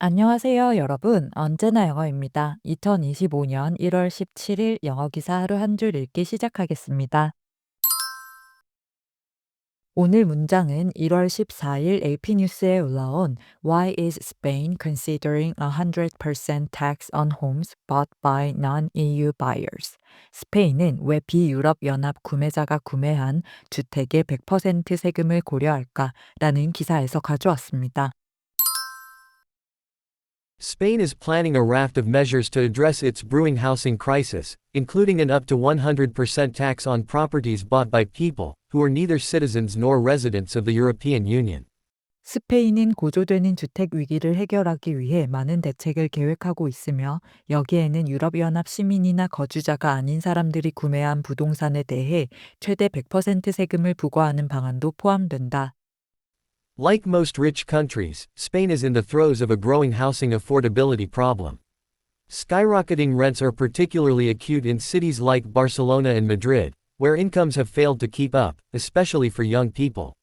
안녕하세요, 여러분. 언제나 영어입니다. 2025년 1월 17일 영어 기사 하루 한 줄 읽기 시작하겠습니다. 오늘 문장은 1월 14일 AP 뉴스에 올라온 Why is Spain considering 100% tax on homes bought by non-EU buyers? 스페인은 왜 비유럽 연합 구매자가 구매한 주택의 100% 세금을 고려할까? 라는 기사에서 가져왔습니다. Spain is planning a raft of measures to address its brewing housing crisis, including an up to 100% tax on properties bought by people who are neither citizens nor residents of the European Union. 스페인은 고조되는 주택 위기를 해결하기 위해 많은 대책을 계획하고 있으며 여기에는 유럽연합 시민이나 거주자가 아닌 사람들이 구매한 부동산에 대해 최대 100% 세금을 부과하는 방안도 포함된다. Like most rich countries, Spain is in the throes of a growing housing affordability problem. Skyrocketing rents are particularly acute in cities like Barcelona and Madrid, where incomes have failed to keep up, especially for young people.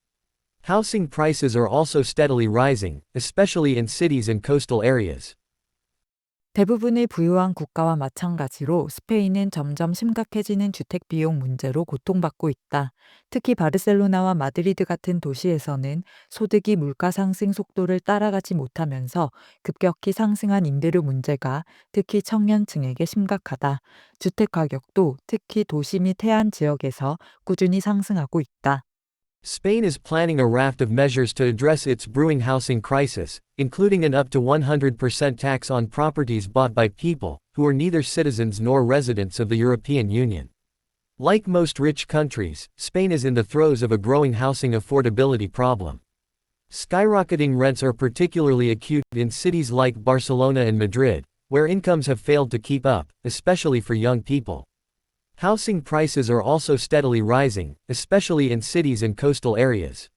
Housing prices are also steadily rising, especially in cities and coastal areas. 대부분의 부유한 국가와 마찬가지로 스페인은 점점 심각해지는 주택 비용 문제로 고통받고 있다. 특히 바르셀로나와 마드리드 같은 도시에서는 소득이 물가 상승 속도를 따라가지 못하면서 급격히 상승한 임대료 문제가 특히 청년층에게 심각하다. 주택 가격도 특히 도시 및 해안 지역에서 꾸준히 상승하고 있다. Spain is planning a raft of measures to address its brewing housing crisis, including an up to 100% tax on properties bought by people who are neither citizens nor residents of the European Union. Like most rich countries, Spain is in the throes of a growing housing affordability problem. Skyrocketing rents are particularly acute in cities like Barcelona and Madrid, where incomes have failed to keep up, especially for young people. Housing prices are also steadily rising, especially in cities and coastal areas.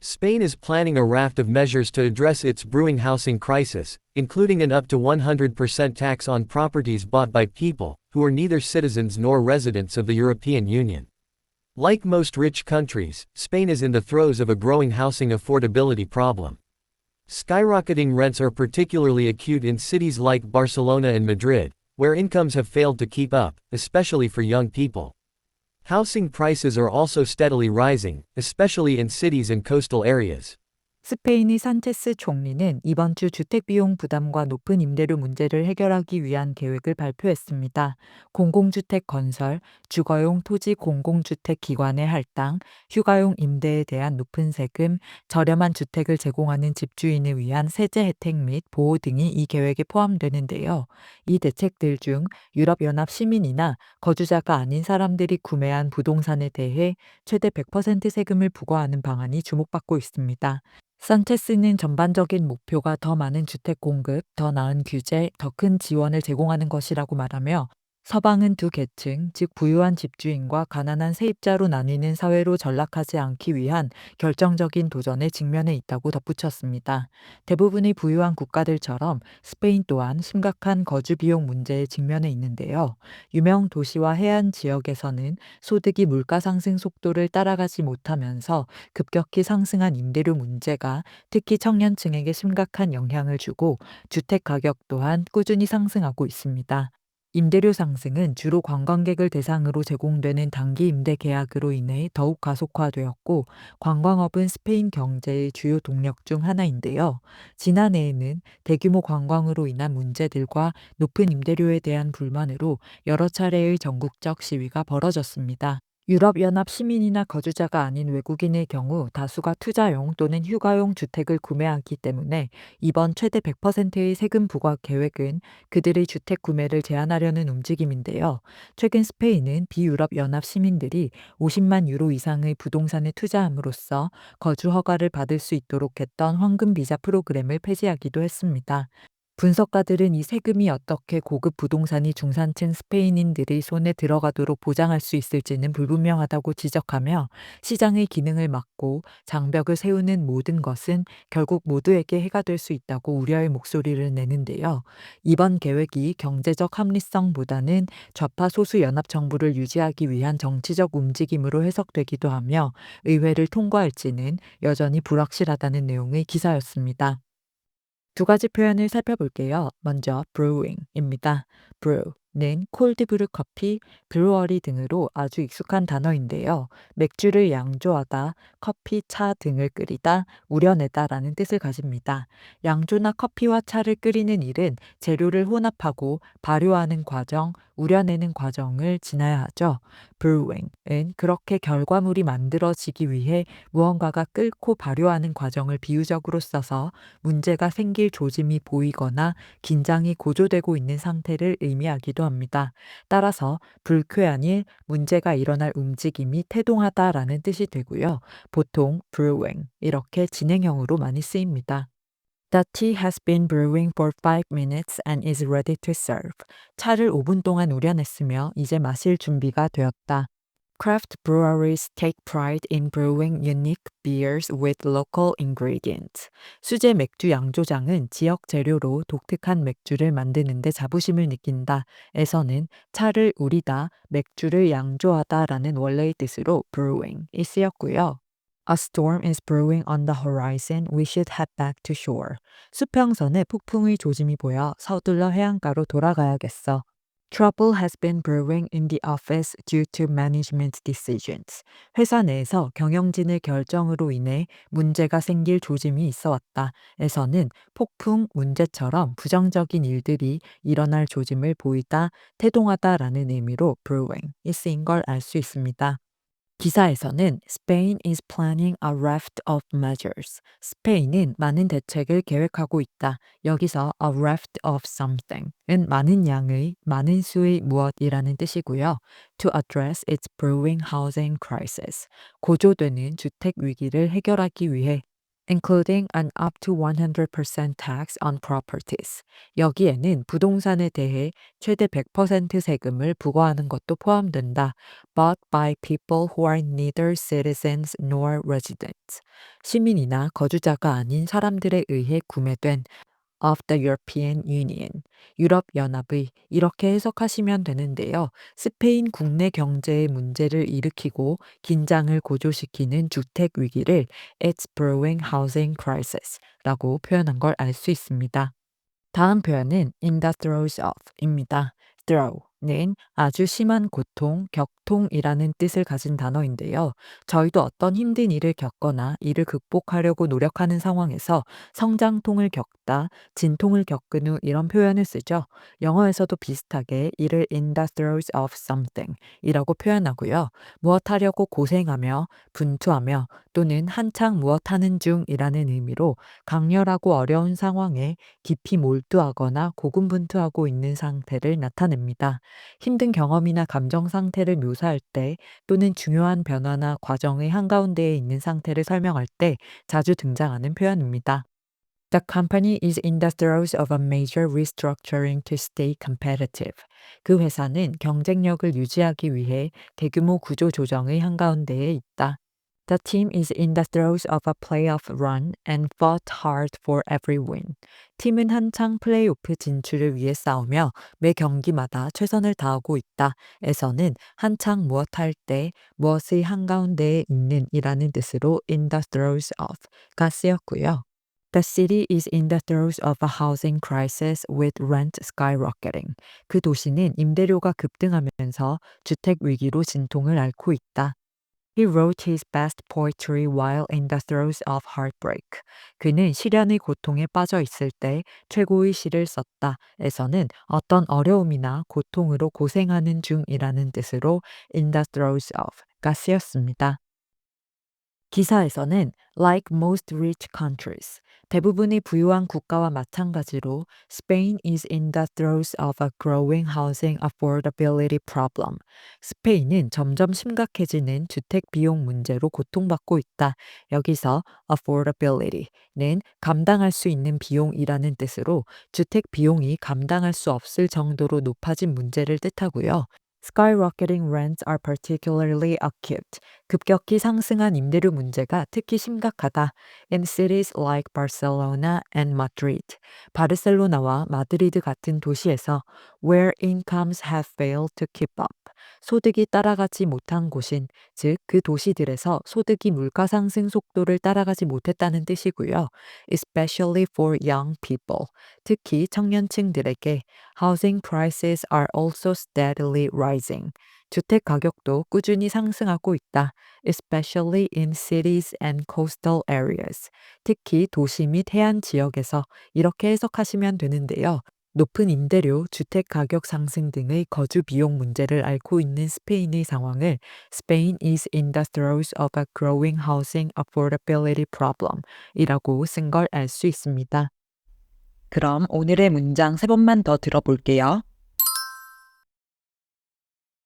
Spain is planning a raft of measures to address its brewing housing crisis, including an up to 100% tax on properties bought by people who are neither citizens nor residents of the European Union. Like most rich countries, Spain is in the throes of a growing housing affordability problem. Skyrocketing rents are particularly acute in cities like Barcelona and Madrid, where incomes have failed to keep up, especially for young people. Housing prices are also steadily rising, especially in cities and coastal areas. 스페인의 산체스 총리는 이번 주 주택 비용 부담과 높은 임대료 문제를 해결하기 위한 계획을 발표했습니다. 공공주택 건설, 주거용 토지 공공주택 기관의 할당, 휴가용 임대에 대한 높은 세금, 저렴한 주택을 제공하는 집주인을 위한 세제 혜택 및 보호 등이 이 계획에 포함되는데요. 이 대책들 중 유럽연합 시민이나 거주자가 아닌 사람들이 구매한 부동산에 대해 최대 100% 세금을 부과하는 방안이 주목받고 있습니다. 산체스는 전반적인 목표가 더 많은 주택 공급, 더 나은 규제, 더 큰 지원을 제공하는 것이라고 말하며 서방은 두 계층, 즉 부유한 집주인과 가난한 세입자로 나뉘는 사회로 전락하지 않기 위한 결정적인 도전에 직면해 있다고 덧붙였습니다. 대부분의 부유한 국가들처럼 스페인 또한 심각한 거주 비용 문제에 직면해 있는데요. 유명 도시와 해안 지역에서는 소득이 물가 상승 속도를 따라가지 못하면서 급격히 상승한 임대료 문제가 특히 청년층에게 심각한 영향을 주고 주택 가격 또한 꾸준히 상승하고 있습니다. 임대료 상승은 주로 관광객을 대상으로 제공되는 단기 임대 계약으로 인해 더욱 가속화되었고 관광업은 스페인 경제의 주요 동력 중 하나인데요. 지난해에는 대규모 관광으로 인한 문제들과 높은 임대료에 대한 불만으로 여러 차례의 전국적 시위가 벌어졌습니다. 유럽연합 시민이나 거주자가 아닌 외국인의 경우 다수가 투자용 또는 휴가용 주택을 구매하기 때문에 이번 최대 100%의 세금 부과 계획은 그들의 주택 구매를 제한하려는 움직임인데요. 최근 스페인은 비유럽연합 시민들이 50만 유로 이상의 부동산에 투자함으로써 거주 허가를 받을 수 있도록 했던 황금 비자 프로그램을 폐지하기도 했습니다. 분석가들은 이 세금이 어떻게 고급 부동산이 중산층 스페인인들의 손에 들어가도록 보장할 수 있을지는 불분명하다고 지적하며 시장의 기능을 막고 장벽을 세우는 모든 것은 결국 모두에게 해가 될 수 있다고 우려의 목소리를 내는데요. 이번 계획이 경제적 합리성보다는 좌파 소수 연합 정부를 유지하기 위한 정치적 움직임으로 해석되기도 하며 의회를 통과할지는 여전히 불확실하다는 내용의 기사였습니다. 두 가지 표현을 살펴볼게요. 먼저 brewing입니다. brew는 콜드브루 커피, 브루어리 등으로 아주 익숙한 단어인데요. 맥주를 양조하다, 커피, 차 등을 끓이다, 우려내다라는 뜻을 가집니다. 양조나 커피와 차를 끓이는 일은 재료를 혼합하고 발효하는 과정, 우려내는 과정을 지나야 하죠. brewing은 그렇게 결과물이 만들어지기 위해 무언가가 끓고 발효하는 과정을 비유적으로 써서 문제가 생길 조짐이 보이거나 긴장이 고조되고 있는 상태를 의미하기도 합니다. 따라서 불쾌한 일, 문제가 일어날 움직임이 태동하다라는 뜻이 되고요. 보통 brewing 이렇게 진행형으로 많이 쓰입니다. The tea has been brewing for 5 minutes and is ready to serve. 차를 5분 동안 우려냈으며 이제 마실 준비가 되었다. Craft breweries take pride in brewing unique beers with local ingredients. 수제 맥주 양조장은 지역 재료로 독특한 맥주를 만드는 데 자부심을 느낀다. 에서는 차를 우리다, 맥주를 양조하다라는 원래의 뜻으로 brewing이 쓰였고요. A storm is brewing on the horizon. We should head back to shore. 수평선에 폭풍의 조짐이 보여 서둘러 해안가로 돌아가야겠어. Trouble has been brewing in the office due to management decisions. 회사 내에서 경영진의 결정으로 인해 문제가 생길 조짐이 있어 왔다. 에서는 폭풍, 문제처럼 부정적인 일들이 일어날 조짐을 보이다, 태동하다라는 의미로 brewing이 쓰인 걸 알 수 있습니다. 기사에서는 Spain is planning a raft of measures. 스페인은 많은 대책을 계획하고 있다. 여기서 a raft of something은 많은 양의, 많은 수의 무엇이라는 뜻이고요. To address its brewing housing crisis. 고조되는 주택 위기를 해결하기 위해 including an up to 100% tax on properties. 여기에는 부동산에 대해 최대 100% 세금을 부과하는 것도 포함된다. Bought by people who are neither citizens nor residents. 시민이나 거주자가 아닌 사람들에 의해 구매된 of the European Union, 유럽 연합의 이렇게 해석하시면 되는데요. 스페인 국내 경제에 문제를 일으키고 긴장을 고조시키는 주택 위기를 It's brewing housing crisis라고 표현한 걸 알 수 있습니다. 다음 표현은 in the throes of입니다. throw는 아주 심한 고통, 격통이라는 뜻을 가진 단어인데요. 저희도 어떤 힘든 일을 겪거나 이를 극복하려고 노력하는 상황에서 성장통을 겪다, 진통을 겪은 후 이런 표현을 쓰죠. 영어에서도 비슷하게 이를 in the throes of something 이라고 표현하고요. 무엇 하려고 고생하며, 분투하며 또는 한창 무엇 하는 중이라는 의미로 강렬하고 어려운 상황에 깊이 몰두하거나 고군분투하고 있는 상태를 나타냅니다. 힘든 경험이나 감정 상태를 묘사할 때 또는 중요한 변화나 과정의 한가운데에 있는 상태를 설명할 때 자주 등장하는 표현입니다. The company is in the throes of a major restructuring to stay competitive. 그 회사는 경쟁력을 유지하기 위해 대규모 구조 조정의 한가운데에 있다. The team is in the throes of a playoff run and fought hard for every win. 팀은 한창 플레이오프 진출을 위해 싸우며 매 경기마다 최선을 다하고 있다. 에서는 한창 무엇할 때, 무엇의 한가운데에 있는 이라는 뜻으로 in the throes of가 쓰였고요. The city is in the throes of a housing crisis with rent skyrocketing. 그 도시는 임대료가 급등하면서 주택 위기로 진통을 앓고 있다. He wrote his best poetry while in the throes of heartbreak. 그는 시련의 고통에 빠져 있을 때 최고의 시를 썼다. 에서는 어떤 어려움이나 고통으로 고생하는 중이라는 뜻으로 in the throes of가 쓰였습니다. 기사에서는 like most rich countries, 대부분의 부유한 국가와 마찬가지로 Spain is in the throes of a growing housing affordability problem. 스페인은 점점 심각해지는 주택 비용 문제로 고통받고 있다. 여기서 affordability는 감당할 수 있는 비용이라는 뜻으로 주택 비용이 감당할 수 없을 정도로 높아진 문제를 뜻하고요. Skyrocketing rents are particularly acute. 급격히 상승한 임대료 문제가 특히 심각하다. In cities like Barcelona and Madrid. 바르셀로나와 마드리드 같은 도시에서 where incomes have failed to keep up. 소득이 따라가지 못한 곳인, 즉 그 도시들에서 소득이 물가 상승 속도를 따라가지 못했다는 뜻이고요. Especially for young people. 특히 청년층들에게 housing prices are also steadily rising. 주택 가격도 꾸준히 상승하고 있다. Especially in cities and coastal areas. 특히 도시 및 해안 지역에서 이렇게 해석하시면 되는데요. 높은 임대료, 주택 가격 상승 등의 거주 비용 문제를 앓고 있는 스페인의 상황을 Spain is in the throes of a growing housing affordability problem 이라고 쓴 걸 알 수 있습니다. 그럼 오늘의 문장 세 번만 더 들어볼게요.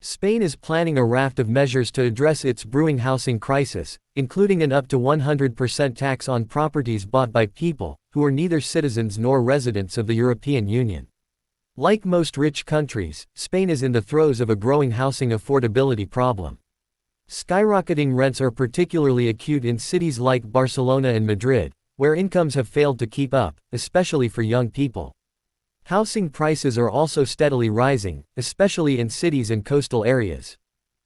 Spain is planning a raft of measures to address its brewing housing crisis, including an up to 100% tax on properties bought by people who are neither citizens nor residents of the European Union. Like most rich countries, Spain is in the throes of a growing housing affordability problem. Skyrocketing rents are particularly acute in cities like Barcelona and Madrid, where incomes have failed to keep up, especially for young people. Housing prices are also steadily rising, especially in cities and coastal areas.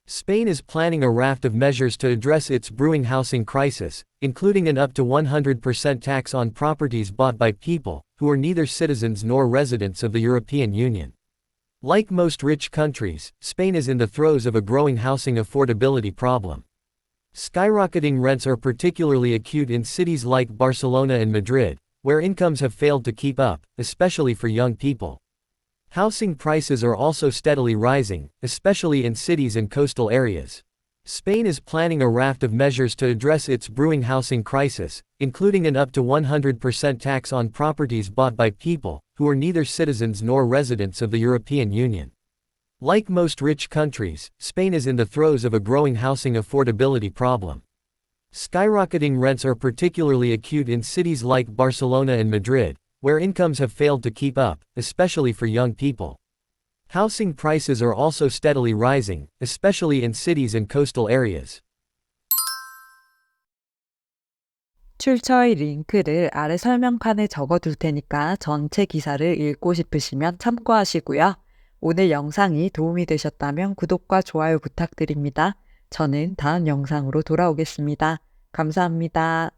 Spain is planning a raft of measures to address its brewing housing crisis, including an up to 100% tax on properties bought by people who are neither citizens nor residents of the European Union. Like most rich countries, Spain is in the throes of a growing housing affordability problem. Skyrocketing rents are particularly acute in cities like Barcelona and Madrid, where incomes have failed to keep up, especially for young people. Housing prices are also steadily rising, especially in cities and coastal areas. Spain is planning a raft of measures to address its brewing housing crisis, including an up to 100% tax on properties bought by people who are neither citizens nor residents of the European Union. Like most rich countries, Spain is in the throes of a growing housing affordability problem. Skyrocketing rents are particularly acute in cities like Barcelona and Madrid, where incomes have failed to keep up, especially for young people. Housing prices are also steadily rising, especially in cities and coastal areas. 출처의 링크를 아래 설명판에 적어둘 테니까 전체 기사를 읽고 싶으시면 참고하시고요. 오늘 영상이 도움이 되셨다면 구독과 좋아요 부탁드립니다. 저는 다음 영상으로 돌아오겠습니다. 감사합니다.